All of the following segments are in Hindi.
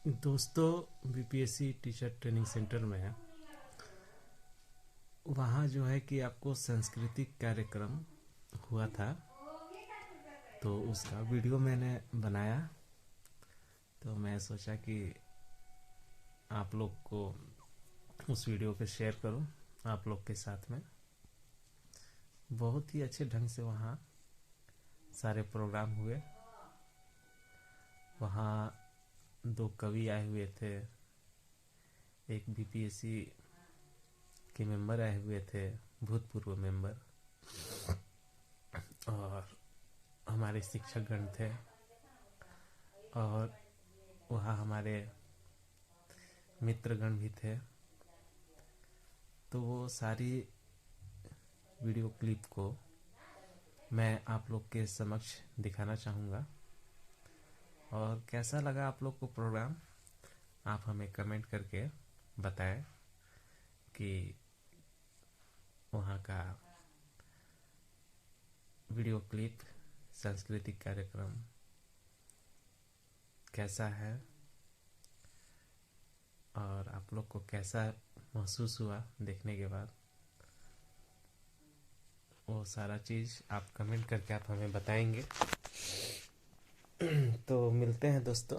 दोस्तों, बीपीएससी टीचर ट्रेनिंग सेंटर में है। वहाँ जो है कि आपको सांस्कृतिक कार्यक्रम हुआ था, तो उसका वीडियो मैंने बनाया। तो मैं सोचा कि आप लोग को उस वीडियो को शेयर करूं आप लोग के साथ में। बहुत ही अच्छे ढंग से वहाँ सारे प्रोग्राम हुए। वहाँ 2 कवि आए हुए थे, एक बीपीएससी के मेंबर आए हुए थे, भूतपूर्व मेंबर, और हमारे शिक्षकगण थे, और वहाँ हमारे मित्रगण भी थे। तो वो सारी वीडियो क्लिप को मैं आप लोग के समक्ष दिखाना चाहूँगा। और कैसा लगा आप लोग को प्रोग्राम, आप हमें कमेंट करके बताएं कि वहाँ का वीडियो क्लिप, सांस्कृतिक कार्यक्रम कैसा है और आप लोग को कैसा महसूस हुआ देखने के बाद। वो सारा चीज़ आप कमेंट करके आप हमें बताएंगे। तो मिलते हैं दोस्तों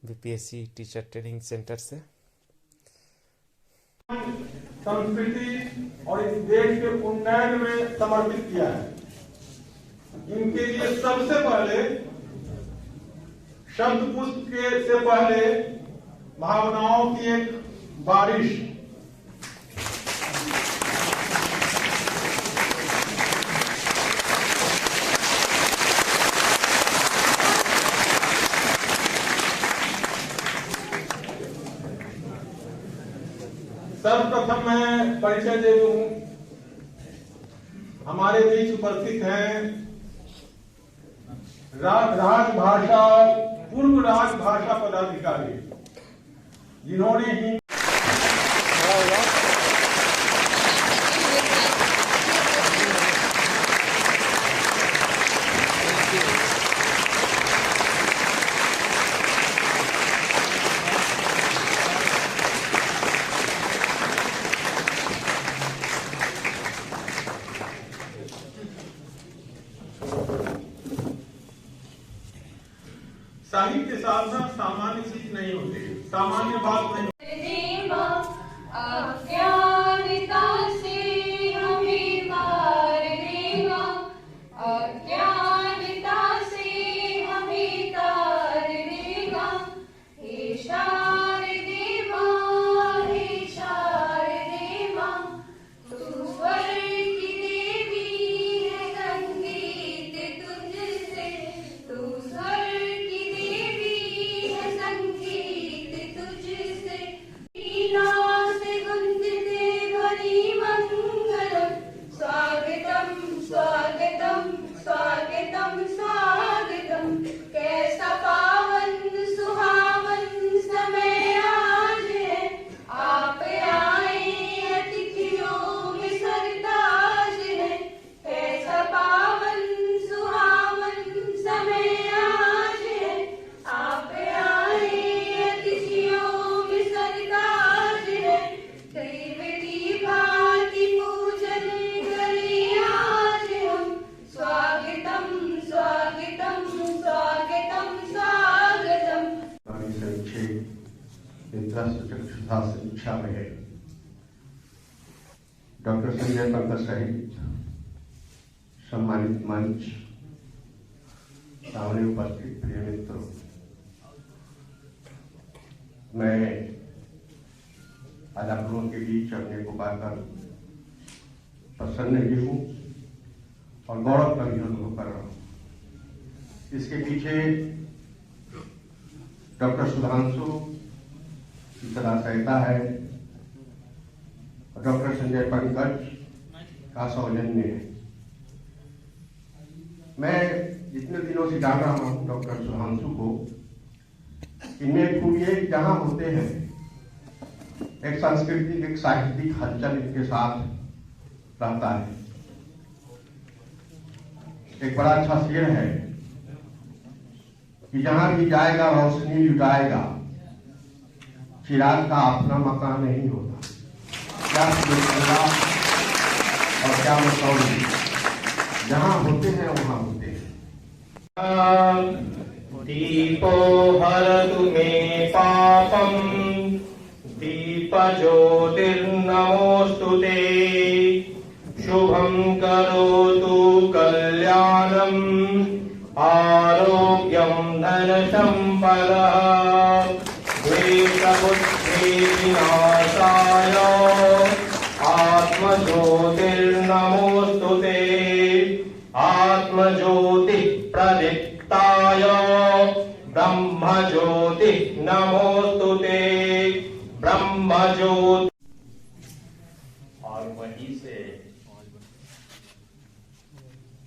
बीपीएससी टीचर ट्रेनिंग सेंटर से। संस्कृति और इस देश के उन्नयन में समर्पित किया है। इनके लिए सबसे पहले शब्द पुष्प के से पहले भावनाओं की एक बारिश। सर्वप्रथम मैं परिचय दे दूं। हमारे बीच उपस्थित हैं राजभाषा पूर्व राजभाषा पदाधिकारी, जिन्होंने ही साहित्य साधना सामान्य चीज नहीं होती, सामान्य बात नहीं। अज्ञानता से हमें मार देगा, अज्ञानता से हमें तार देगा। हे शारदे माँ, हे शारदे माँ, तू स्वर्ग की देवी है, संगीत तुझसे, तू स्वर्ग की देवी है, संगीत तुझसे। वीणा से गुंजते ध्वनि मंगलम, स्वागतम स्वागतम स्वागतम स्वागतम। कैसा पावन सुहावन समय आज है, आप आए अतिथियों में सरताज है। कैसा पावन सुहावन समय आज है, आप आए अतिथियों में सरताज है। दैवती भांति पूजन करें आज हम, स्वागतम स्वागतम स्वागतम स्वागतम। चक्षुषा समीक्षा में डॉक्टर संजय पंकज सहित सम्मानित मंच, सामने उपस्थित प्रिय मित्रों, मैं आज आप लोगों के बीच अपने को पाकर प्रसन्न भी हूँ और गौरव का भी अनुभव कर रहा हूँ। इसके पीछे डॉक्टर सुधांशु की सदा सहायता है और डॉक्टर संजय पंकज का सौजन्य है। मैं जितने दिनों से जान रहा हूँ डॉक्टर सुधांशु को, इनमें खूबियां जहाँ होते हैं, एक सांस्कृतिक एक साहित्यिक हलचल इनके साथ रहता है। एक बड़ा अच्छा शेर है कि जहां भी जाएगा रोशनी लुटाएगा, चिराग का अपना मकान नहीं होता। क्या और क्या मसौली, जहां होते हैं वहां होते हैं। दीपो हरतु मे पापम दीपज्योतिर्नमोऽस्तुते शुभं करोतु कल्याणं आरोग्यं धनसम्पदः द्वेषबुद्धिविनाशाय आत्मज्योतिर्नमोऽस्तुते आत्मज्योतिः प्रदीप्ताय ब्रह्मज्योतिः नमोस्तुते ब्रह्मज्योति। और वहीं से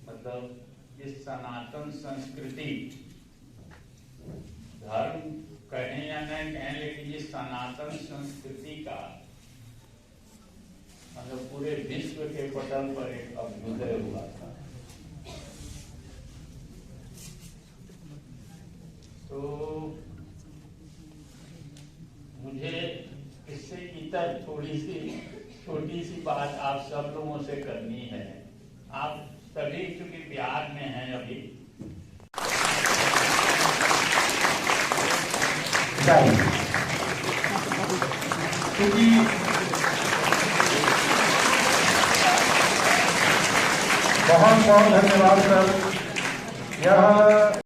मतलब इस सनातन संस्कृति, धर्म कहें या न कहें, लेकिन इस सनातन संस्कृति का मतलब पूरे विश्व के पटल पर एक अभ्युदय हुआ था। तो मुझे इससे इतर थोड़ी सी छोटी सी बात आप सब लोगों से करनी है। आप सभी चूंकि बिहार में हैं अभी, क्योंकि बहुत बहुत धन्यवाद सर। यह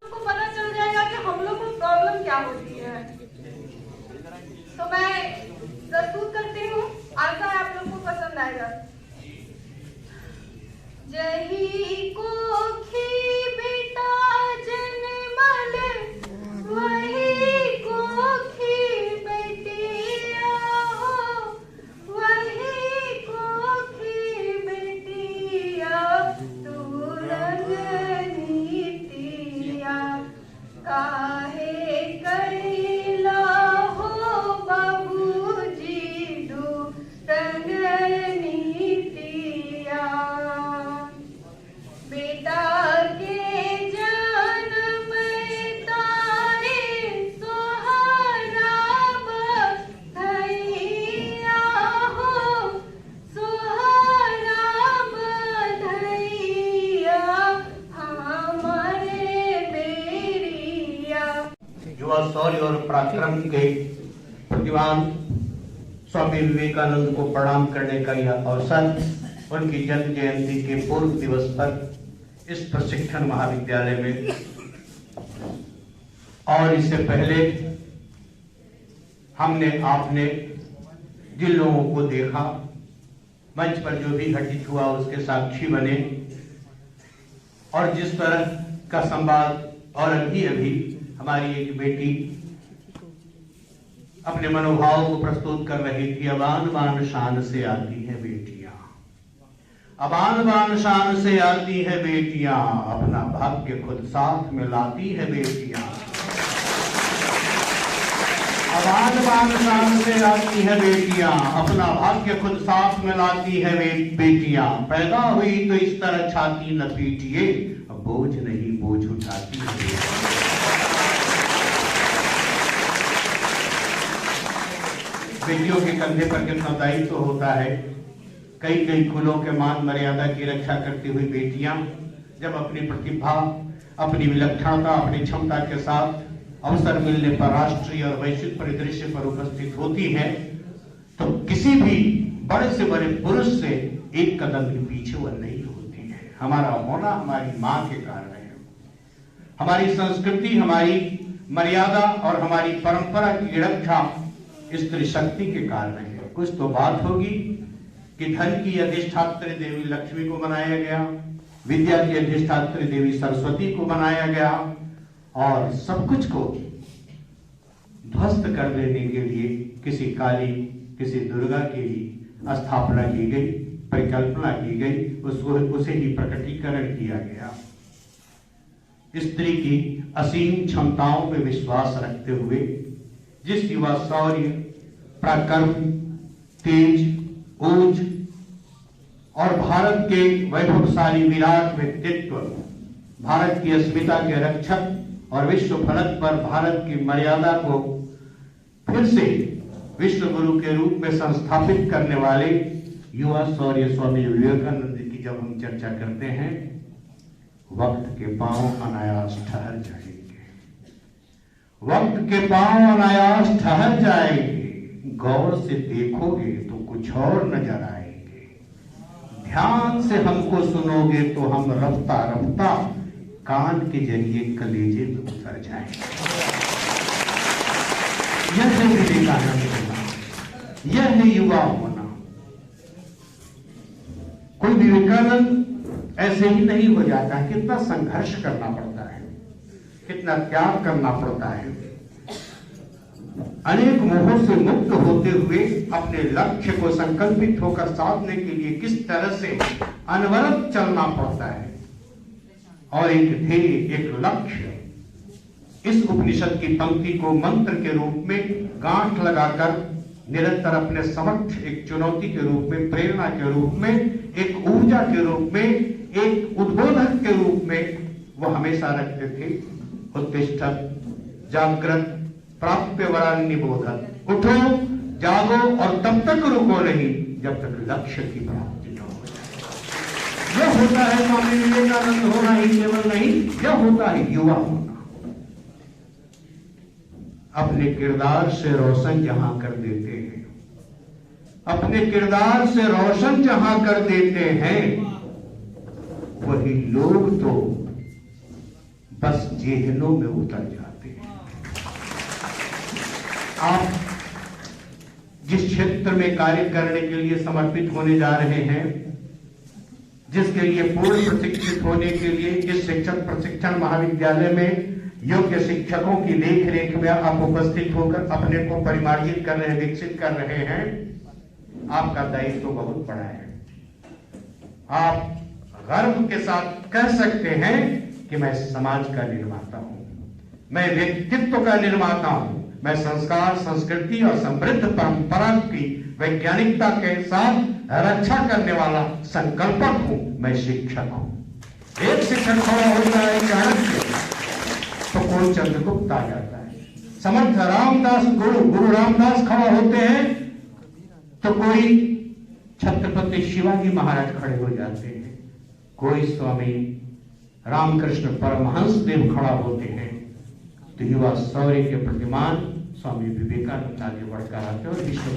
को पता चल जाएगा कि हम लोग को प्रॉब्लम क्या होती है। तो मैं प्रस्तुत करती हूँ, आशा है आप लोग को पसंद आएगा। जही कोखी बेटा जन्मल, वही कोखी बेटिया हो, वही कोखी बेटिया तू रंगनीतिया काहे करिला हो बाबूजी दू रंगनीतिया। बेटा के जन्म तारे सोहरा बधैया हो, सोहरा बधैया हमारे बेरिया। युवा शौर्य और पराक्रम के प्रतिभान स्वामी विवेकानंद को प्रणाम करने का यह अवसर उनकी जन्म जयंती के पूर्व दिवस पर इस प्रशिक्षण महाविद्यालय में, और इससे पहले हमने आपने जिन लोगों को देखा मंच पर जो भी घटित हुआ उसके साक्षी बने, और जिस तरह का संवाद, और अभी अभी हमारी एक बेटी अपने मनोभाव को प्रस्तुत कर रही थी। अबान बान शान से आती है बेटियां, अबान बान शान से आती है बेटियां, अपना भाग्य खुद साथ में लाती है बेटियां। अबान बान शान से आती है बेटियां, अपना भाग्य खुद साथ में लाती है बेटियां। पैदा हुई तो इस तरह छाती न पीटिए, बोझ नहीं बोझ उठाती है। बेटियों के कंधे पर कितना दायित्व होता है। कई कई कुलों के मान मर्यादा की रक्षा करती हुई बेटियां जब अपनी प्रतिभा, अपनी विलक्षणता, अपनी क्षमता के साथ अवसर मिलने पर राष्ट्रीय और वैश्विक परिदृश्य पर उपस्थित होती हैं, तो किसी भी बड़े से बड़े पुरुष से एक कदम भी पीछे वह नहीं होती है। हमारा होना हमारी मां के कारण है। हमारी संस्कृति, हमारी मर्यादा और हमारी परंपरा की रक्षा स्त्री शक्ति के कारण है। कुछ तो बात होगी कि धन की अधिष्ठात्री देवी लक्ष्मी को बनाया गया, विद्या की अधिष्ठात्री देवी सरस्वती को बनाया गया, और सब कुछ को ध्वस्त कर देने के लिए किसी काली, किसी दुर्गा की स्थापना की गई, परिकल्पना की गई, उसे ही प्रकटीकरण किया गया। स्त्री की असीम क्षमताओं में विश्वास रखते हुए जिस युवा शौर्य, पराक्रम, तेज, ऊंच और भारत के वैभवशाली विराट व्यक्तित्व, भारत की अस्मिता के रक्षक और विश्व फलक पर भारत की मर्यादा को फिर से विश्व गुरु के रूप में संस्थापित करने वाले युवा शौर्य स्वामी विवेकानंद की जब हम चर्चा करते हैं, वक्त के पांव अनायास ठहर जाएंगे, वक्त के पांव अनायास ठहर जाएंगे। गौर से देखोगे तो कुछ और नजर आएंगे, ध्यान से हमको सुनोगे तो हम रफ्ता रफ्ता कान के जरिए कलेजे में उतर जाएंगे। यह है विवेकानंद होना, यह है युवा होना। कोई विवेकानंद ऐसे ही नहीं हो जाता है, कितना संघर्ष करना पड़ता है, कितना त्याग करना पड़ता है। अनेक मोहों से मुक्त होते हुए अपने लक्ष्य को संकल्पित होकर साधने के लिए किस तरह से अनवरत चलना पड़ता है, और एक ध्येय, एक लक्ष्य। इस उपनिषद की पंक्ति को मंत्र के रूप में गांठ लगाकर निरंतर अपने समक्ष एक चुनौती के रूप में, प्रेरणा के रूप में, एक ऊर्जा के रूप में, एक उद्बोधक के रूप में वो हमेशा रखते थे। उत्तिष्ठत जागृत प्राप्य वरान निबोधत, उठो जागो और तब तक रुको नहीं जब तक लक्ष्य की प्राप्ति न हो जाए। यह होता है स्वामी विवेकानंद होना ही केवल नहीं, यह होता है युवा होना। अपने किरदार से रोशन जहां कर देते हैं, अपने किरदार से रोशन जहां कर देते हैं, वही लोग तो बस जेहनों में उतर जाते हैं। आप जिस क्षेत्र में कार्य करने के लिए समर्पित होने जा रहे हैं, जिसके लिए पूर्ण प्रशिक्षित होने के लिए इस शिक्षक प्रशिक्षण महाविद्यालय में योग्य शिक्षकों की देख रेख में आप उपस्थित होकर अपने को परिमार्जित कर रहे, विकसित कर रहे हैं, आपका दायित्व तो बहुत बड़ा है। आप गर्व के साथ कह सकते हैं कि मैं समाज का निर्माता हूं, मैं व्यक्तित्व का निर्माता हूं, मैं संस्कार, संस्कृति और समृद्ध परंपरा की वैज्ञानिकता के साथ रक्षा करने वाला संकल्पक हूं, मैं शिक्षक हूं। एक शिक्षक खड़ा होता है चाणक्य तो कोई चंद्रगुप्त आ जाता है, समर्थ रामदास गुरु रामदास खड़ा होते हैं तो कोई छत्रपति शिवाजी महाराज खड़े हो जाते हैं, कोई स्वामी रामकृष्ण परमहंस देव खड़ा होते हैं, तो युवा शौर्य के प्रतिमान स्वामी विवेकानंद आगे बढ़कर आते और विश्व